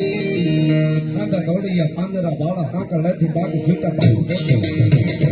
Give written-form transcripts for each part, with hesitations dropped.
ખાંધા દોડિયા પાંજરા બાળા હાંકળ લેથી બાગ ઝૂટા બાગ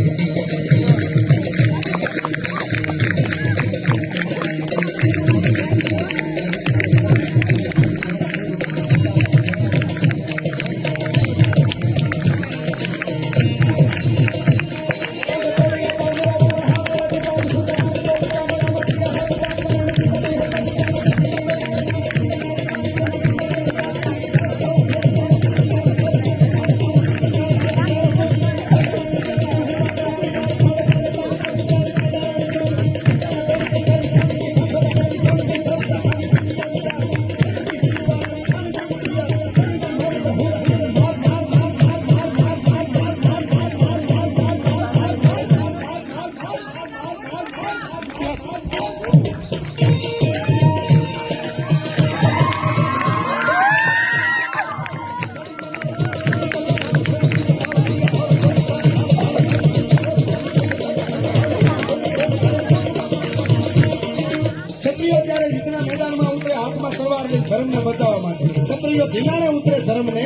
ક્ષત્રિયો જ્યારે યુદ્ધના મેદાનમાં ઉતરે હાથમાં તલવાર લઈ ધર્મને બચાવવા માટે ક્ષત્રિયો ધીમાણે ઉતરે ધર્મને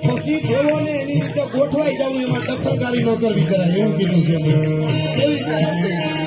પછી દેવોને એની રીતે ગોઠવાઈ જવું એમાં દખલકારી ન કરવી જરાય એવું કીધું છે.